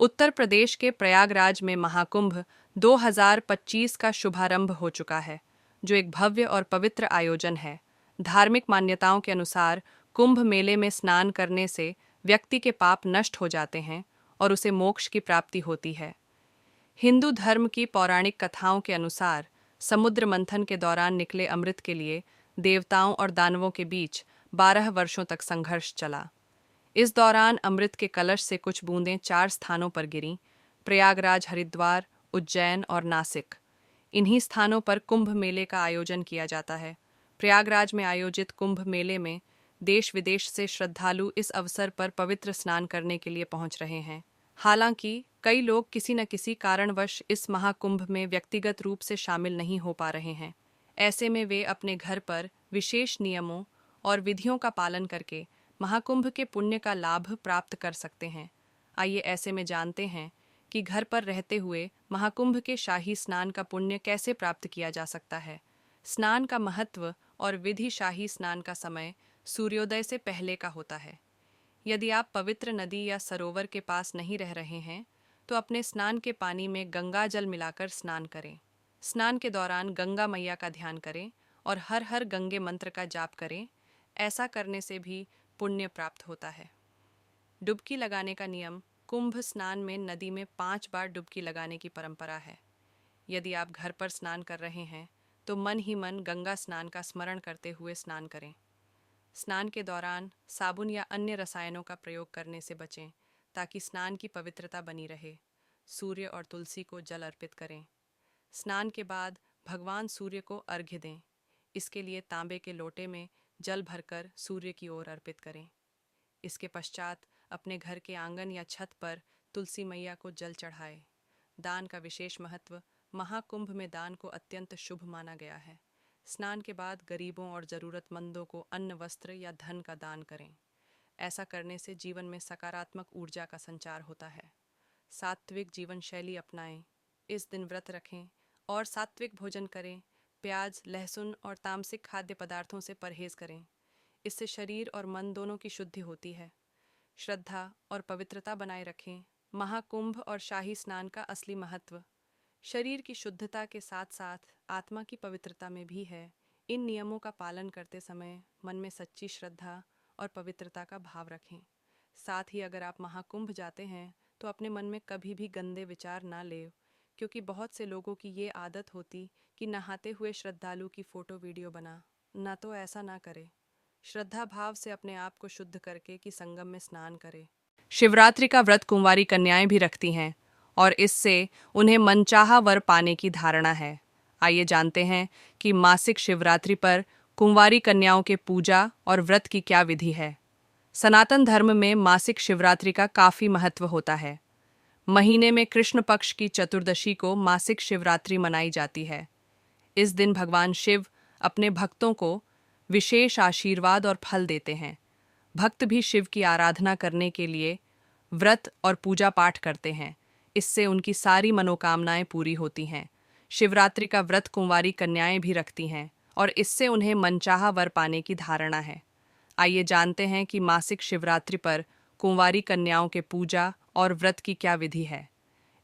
उत्तर प्रदेश के प्रयागराज में महाकुंभ 2025 का शुभारंभ हो चुका है, जो एक भव्य और पवित्र आयोजन है। धार्मिक मान्यताओं के अनुसार कुंभ मेले में स्नान करने से व्यक्ति के पाप नष्ट हो जाते हैं और उसे मोक्ष की प्राप्ति होती है। हिंदू धर्म की पौराणिक कथाओं के अनुसार समुद्र मंथन के दौरान निकले अमृत के लिए देवताओं और दानवों के बीच 12 वर्षों तक संघर्ष चला। इस दौरान अमृत के कलश से कुछ बूंदें 4 स्थानों पर गिरीं: प्रयागराज, हरिद्वार, उज्जैन और नासिक। इन्हीं स्थानों पर कुंभ मेले का आयोजन किया जाता है। प्रयागराज में आयोजित कुंभ मेले में देश विदेश से श्रद्धालु इस अवसर पर पवित्र स्नान करने के लिए पहुंच रहे हैं। हालांकि कई लोग किसी न किसी कारणवश इस महाकुंभ में व्यक्तिगत रूप से शामिल नहीं हो पा रहे हैं। ऐसे में वे अपने घर पर विशेष नियमों और विधियों का पालन करके महाकुंभ के पुण्य का लाभ प्राप्त कर सकते हैं। आइए ऐसे में जानते हैं कि घर पर रहते हुए महाकुंभ के शाही स्नान का पुण्य कैसे प्राप्त किया जा सकता है। स्नान का महत्व और विधि। शाही स्नान का समय सूर्योदय से पहले का होता है। यदि आप पवित्र नदी या सरोवर के पास नहीं रह रहे हैं, तो अपने स्नान के पानी में गंगा जल मिलाकर स्नान करें। स्नान के दौरान गंगा मैया का ध्यान करें और हर हर गंगे मंत्र का जाप करें। ऐसा करने से भी पुण्य प्राप्त होता है। डुबकी लगाने का नियम। कुंभ स्नान में नदी में 5 बार डुबकी लगाने की परंपरा है। यदि आप घर पर स्नान कर रहे हैं, तो मन ही मन गंगा स्नान का स्मरण करते हुए स्नान करें। स्नान के दौरान साबुन या अन्य रसायनों का प्रयोग करने से बचें, ताकि स्नान की पवित्रता बनी रहे। सूर्य और तुलसी को जल अर्पित करें। स्नान के बाद भगवान सूर्य को अर्घ्य दें। इसके लिए तांबे के लोटे में जल भरकर सूर्य की ओर अर्पित करें। इसके पश्चात अपने घर के आंगन या छत पर तुलसी मैया को जल चढ़ाएं। दान का विशेष महत्व। महाकुंभ में दान को अत्यंत शुभ माना गया है। स्नान के बाद गरीबों और ज़रूरतमंदों को अन्न, वस्त्र या धन का दान करें। ऐसा करने से जीवन में सकारात्मक ऊर्जा का संचार होता है। सात्विक जीवन शैली अपनाएं। इस दिन व्रत रखें और सात्विक भोजन करें। प्याज, लहसुन और तामसिक खाद्य पदार्थों से परहेज करें। इससे शरीर और मन दोनों की शुद्धि होती है। श्रद्धा और पवित्रता बनाए रखें। महाकुंभ और शाही स्नान का असली महत्व शरीर की शुद्धता के साथ साथ आत्मा की पवित्रता में भी है। इन नियमों का पालन करते समय मन में सच्ची श्रद्धा और पवित्रता का भाव रखें। साथ ही अगर आप महाकुंभ जाते हैं, तो अपने मन में कभी भी गंदे विचार ना लें, क्योंकि बहुत से लोगों की ये आदत होती कि नहाते हुए श्रद्धालु की फ़ोटो वीडियो बना ना। तो ऐसा ना करें। श्रद्धा भाव से अपने आप को शुद्ध करके कि संगम में स्नान करें। शिवरात्रि का व्रत कुंवारी कन्याएं भी रखती हैं और इससे उन्हें मनचाहा वर पाने की धारणा है। आइए जानते हैं कि मासिक शिवरात्रि पर कुंवारी कन्याओं के पूजा और व्रत की क्या विधि है। सनातन धर्म में मासिक शिवरात्रि का काफ़ी महत्व होता है। महीने में कृष्ण पक्ष की चतुर्दशी को मासिक शिवरात्रि मनाई जाती है। इस दिन भगवान शिव अपने भक्तों को विशेष आशीर्वाद और फल देते हैं। भक्त भी शिव की आराधना करने के लिए व्रत और पूजा पाठ करते हैं। इससे उनकी सारी मनोकामनाएं पूरी होती हैं। शिवरात्रि का व्रत कुंवारी कन्याएं भी रखती हैं और इससे उन्हें मनचाहा वर पाने की धारणा है। आइए जानते हैं कि मासिक शिवरात्रि पर कुंवारी कन्याओं के पूजा और व्रत की क्या विधि है।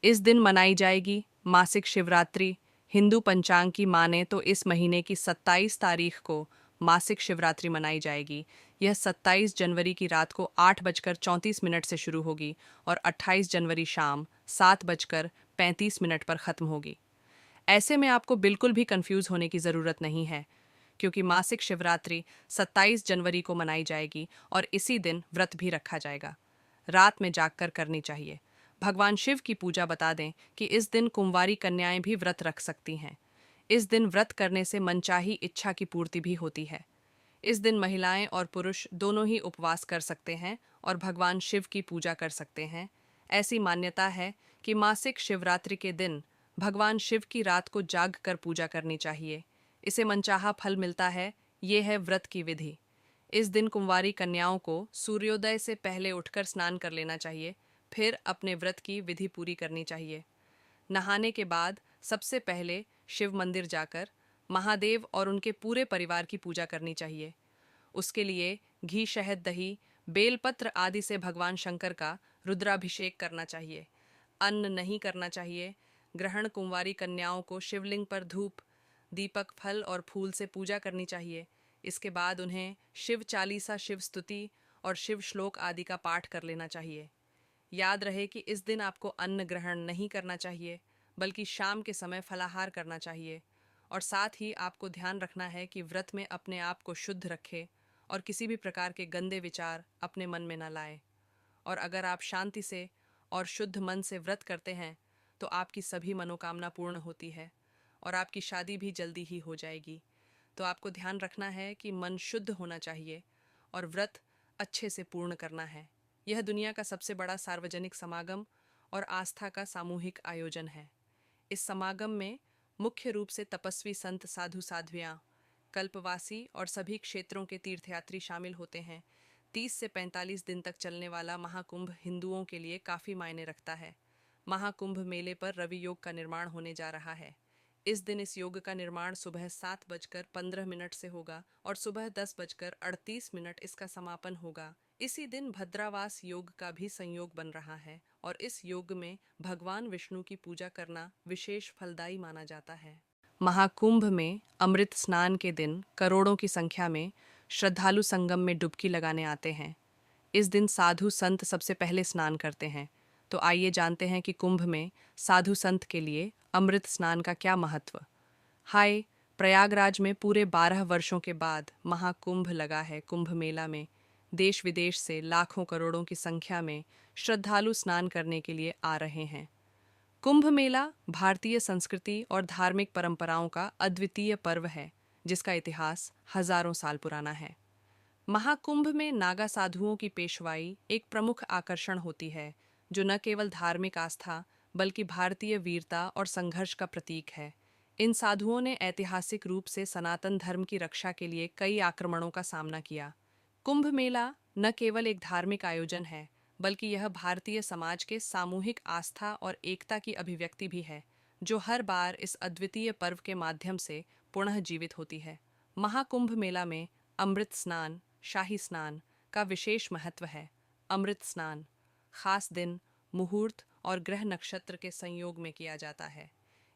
इस दिन मनाई जाएगी मासिक शिवरात्रि। हिंदू पंचांग की माने तो इस महीने की 27 तारीख को मासिक शिवरात्रि मनाई जाएगी। यह 27 जनवरी की रात को 8:34 से शुरू होगी और 28 जनवरी शाम 7:35 पर ख़त्म होगी। ऐसे में आपको बिल्कुल भी कंफ्यूज होने की ज़रूरत नहीं है, क्योंकि मासिक शिवरात्रि 27 जनवरी को मनाई जाएगी और इसी दिन व्रत भी रखा जाएगा। रात में जागकर करनी चाहिए। भगवान शिव की पूजा बता दें कि इस दिन कुंवारी कन्याएं भी व्रत रख सकती हैं। इस दिन व्रत करने से मनचाही इच्छा की पूर्ति भी होती है। इस दिन महिलाएं और पुरुष दोनों ही उपवास कर सकते हैं और भगवान शिव की पूजा कर सकते हैं। ऐसी मान्यता है कि मासिक शिवरात्रि के दिन भगवान शिव की रात को जाग कर पूजा करनी चाहिए। इसे मनचाहा फल मिलता है। ये है व्रत की विधि। इस दिन कुंवारी कन्याओं को सूर्योदय से पहले उठकर स्नान कर लेना चाहिए, फिर अपने व्रत की विधि पूरी करनी चाहिए। नहाने के बाद सबसे पहले शिव मंदिर जाकर महादेव और उनके पूरे परिवार की पूजा करनी चाहिए। उसके लिए घी, शहद, दही, बेलपत्र आदि से भगवान शंकर का रुद्राभिषेक करना चाहिए। अन्न नहीं करना चाहिए। ग्रहण कुंवारी कन्याओं को शिवलिंग पर धूप, दीपक, फल और फूल से पूजा करनी चाहिए। इसके बाद उन्हें शिव चालीसा, शिव स्तुति और शिव श्लोक आदि का पाठ कर लेना चाहिए। याद रहे कि इस दिन आपको अन्न ग्रहण नहीं करना चाहिए, बल्कि शाम के समय फलाहार करना चाहिए। और साथ ही आपको ध्यान रखना है कि व्रत में अपने आप को शुद्ध रखें और किसी भी प्रकार के गंदे विचार अपने मन में न लाएं। और अगर आप शांति से और शुद्ध मन से व्रत करते हैं तो आपकी सभी मनोकामना पूर्ण होती है और आपकी शादी भी जल्दी ही हो जाएगी। तो आपको ध्यान रखना है कि मन शुद्ध होना चाहिए और व्रत अच्छे से पूर्ण करना है। यह दुनिया का सबसे बड़ा सार्वजनिक समागम और आस्था का सामूहिक आयोजन है। इस समागम में मुख्य रूप से तपस्वी संत, साधु साध्वियाँ, कल्पवासी और सभी क्षेत्रों के तीर्थयात्री शामिल होते हैं। 30 से 45 दिन तक चलने वाला महाकुंभ हिंदुओं के लिए काफ़ी मायने रखता है। महाकुंभ मेले पर रवि योग का निर्माण होने जा रहा है। इस दिन इस योग का निर्माण सुबह 7:15 से होगा और सुबह 10:38 इसका समापन होगा। इसी दिन भद्रावास योग का भी संयोग बन रहा है और इस योग में भगवान विष्णु की पूजा करना विशेष फलदायी माना जाता है। महाकुंभ में अमृत स्नान के दिन करोड़ों की संख्या में श्रद्धालु संगम में डुबकी लगाने आते हैं। इस दिन साधु संत सबसे पहले स्नान करते हैं। तो आइए जानते हैं कि कुंभ में साधु संत के लिए अमृत स्नान का क्या महत्व। हाय, प्रयागराज में पूरे 12 वर्षों के बाद महाकुंभ लगा है। कुंभ मेला में देश विदेश से लाखों करोड़ों की संख्या में श्रद्धालु स्नान करने के लिए आ रहे हैं। कुंभ मेला भारतीय संस्कृति और धार्मिक परंपराओं का अद्वितीय पर्व है, जिसका इतिहास हजारों साल पुराना है। महाकुंभ में नागा साधुओं की पेशवाई एक प्रमुख आकर्षण होती है, जो न केवल धार्मिक आस्था बल्कि भारतीय वीरता और संघर्ष का प्रतीक है। इन साधुओं ने ऐतिहासिक रूप से सनातन धर्म की रक्षा के लिए कई आक्रमणों का सामना किया। कुंभ मेला न केवल एक धार्मिक आयोजन है, बल्कि यह भारतीय समाज के सामूहिक आस्था और एकता की अभिव्यक्ति भी है, जो हर बार इस अद्वितीय पर्व के माध्यम से पुनः जीवित होती है। महाकुंभ मेला में अमृत स्नान, शाही स्नान का विशेष महत्व है। अमृत स्नान खास दिन, मुहूर्त और ग्रह नक्षत्र के संयोग में किया जाता है।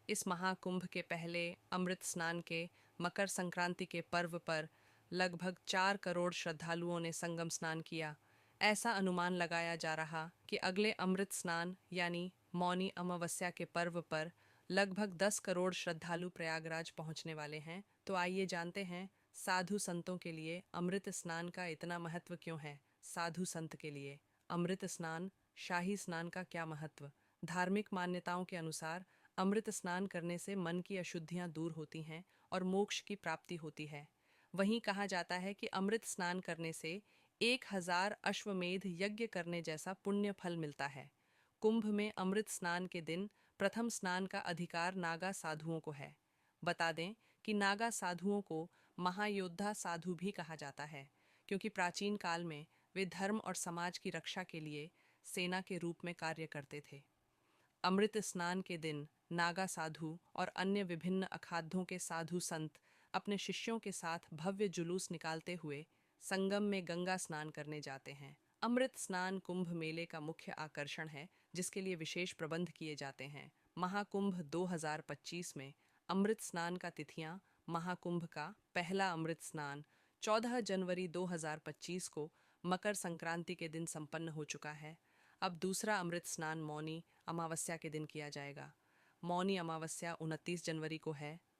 इस महाकुंभ के पहले अमृत स्नान के मकर संक्रांति के पर्व पर लगभग 4 करोड़ श्रद्धालुओं ने संगम स्नान किया। ऐसा अनुमान लगाया जा रहा कि अगले अमृत स्नान यानी मौनी अमावस्या के पर्व पर लगभग 10 करोड़ श्रद्धालु प्रयागराज पहुंचने वाले हैं। तो आइए जानते हैं साधु संतों के लिए अमृत स्नान का इतना महत्व क्यों है। साधु संत के लिए अमृत स्नान, शाही स्नान का क्या महत्व। धार्मिक मान्यताओं के अनुसार अमृत स्नान करने से मन की अशुद्धियां दूर होती हैं और मोक्ष की प्राप्ति होती है। वहीं कहा जाता है कि अमृत स्नान करने से 1000 अश्वमेध यज्ञ करने जैसा पुण्य फल मिलता है। कुंभ में अमृत स्नान के दिन प्रथम स्नान का अधिकार नागा साधुओं को है। बता दें कि नागा साधुओं को महायोद्धा साधु भी कहा जाता है, क्योंकि प्राचीन काल में वे धर्म और समाज की रक्षा के लिए सेना के रूप में कार्य करते थे। अमृत स्नान के दिन नागा साधु और अन्य विभिन्न अखाधों के साधु संत अपने शिष्यों के साथ भव्य जुलूस निकालते हुए संगम में गंगा स्नान करने जाते हैं। अमृत स्नान कुंभ मेले का मुख्य आकर्षण है, जिसके लिए विशेष प्रबंध किए जाते हैं। महाकुंभ 2025 में अमृत स्नान का तिथियां: महाकुंभ का पहला अमृत स्नान 14 जनवरी 2025 को मकर संक्रांति के दिन संपन्न हो चुका है। अब दूसरा अमृत स्नान मौनी अमावस्या के दिन किया जाएगा। मौनी अमावस्या 29 जनवरी को है